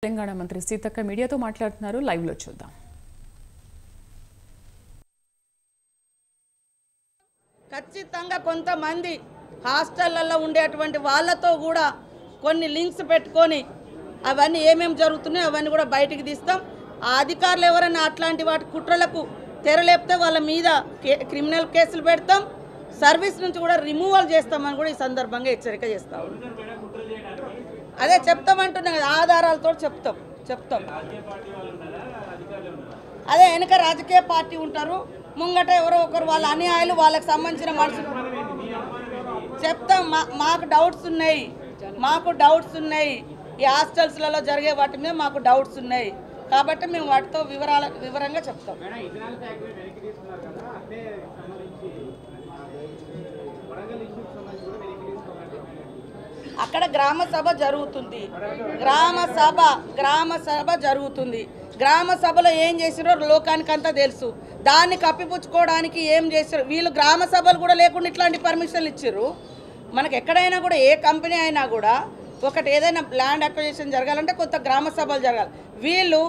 తెలంగాణ మంత్రి సీతక్క మీడియాతో మాట్లాడుతున్నారు. లైవ్ లో చూద్దాం. ఖచ్చితంగా కొంతమంది హాస్టళ్లలో ఉండేటువంటి వాళ్ళతో కూడా కొన్ని లింక్స్ పెట్టుకొని అవన్నీ ఏమేమి జరుగుతున్నాయో అవన్నీ కూడా బయటికి తీస్తాం. ఆ అధికారులు ఎవరైనా అట్లాంటి వాటి కుట్రలకు తెరలేపితే వాళ్ళ మీద క్రిమినల్ కేసులు పెడతాం, సర్వీస్ నుంచి కూడా రిమూవల్ చేస్తామని కూడా ఈ సందర్భంగా హెచ్చరిక చేస్తాం. అదే చెప్తామంటున్నా కదా, ఆధారాలతో చెప్తాం. అదే వెనుక రాజకీయ పార్టీ ఉంటారు, ముంగట ఎవరో ఒకరు వాళ్ళ అన్యాయాలు వాళ్ళకి సంబంధించిన మనుషులు చెప్తాం. మాకు డౌట్స్ ఉన్నాయి ఈ హాస్టల్స్లలో జరిగే వాటి మీద మాకు డౌట్స్ ఉన్నాయి కాబట్టి మేము వాటితో వివరంగా చెప్తాం. అక్కడ గ్రామ సభ జరుగుతుంది. గ్రామ సభలో ఏం చేసిరో లోకానికి అంతా తెలుసు. దాన్ని కప్పిపుచ్చుకోవడానికి ఏం చేశారు వీళ్ళు? గ్రామ సభలు కూడా లేకుండా ఇట్లాంటి పర్మిషన్లు ఇచ్చారు. మనకు ఎక్కడైనా కూడా ఏ కంపెనీ అయినా కూడా ఒకటి ఏదైనా ల్యాండ్ అక్విజిషన్ జరగాలంటే కొంత గ్రామ సభలు జరగాలి. వీళ్ళు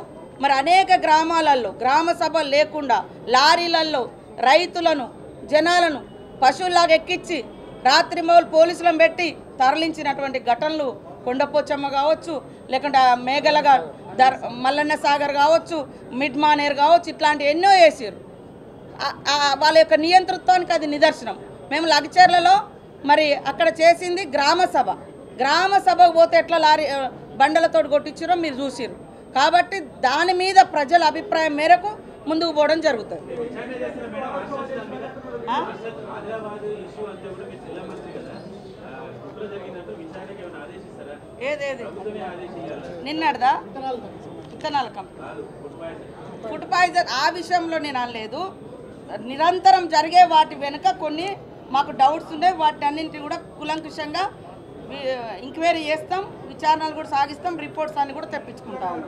మరి అనేక గ్రామాలలో గ్రామ సభలు లేకుండా లారీలలో రైతులను జనాలను పశువులాగా ఎక్కించి రాత్రి మొదలు పోలీసులను పెట్టి తరలించినటువంటి ఘటనలు కొండపోచమ్మ కావచ్చు, లేకుంటే మేఘలగా మల్లన్న సాగర్ కావచ్చు, మిడ్ మానేర్ కావచ్చు, ఇట్లాంటి ఎన్నో వేసారు. వాళ్ళ యొక్క నియంతృత్వానికి అది నిదర్శనం. మేము లగచర్లలో మరి అక్కడ చేసింది గ్రామ సభకు పోతే ఎట్లా లారీ బండలతో కొట్టించారో మీరు చూసిరు. కాబట్టి దాని మీద ప్రజల అభిప్రాయం మేరకు ముందుకు పోవడం జరుగుతుంది. ఏదేది నిన్నడదా ఇథనాల్ కంపెనీ ఫుడ్ పాయిజన్ ఆ విషయంలో నేను అనలేదు. నిరంతరం జరిగే వాటి వెనుక కొన్ని మాకు డౌట్స్ ఉన్నాయి. వాటి అన్నింటినీ కూడా కులంకుషంగా ఎంక్వైరీ చేస్తాం, విచారణలు కూడా సాగిస్తాం, రిపోర్ట్స్ అన్ని కూడా తెప్పించుకుంటాము.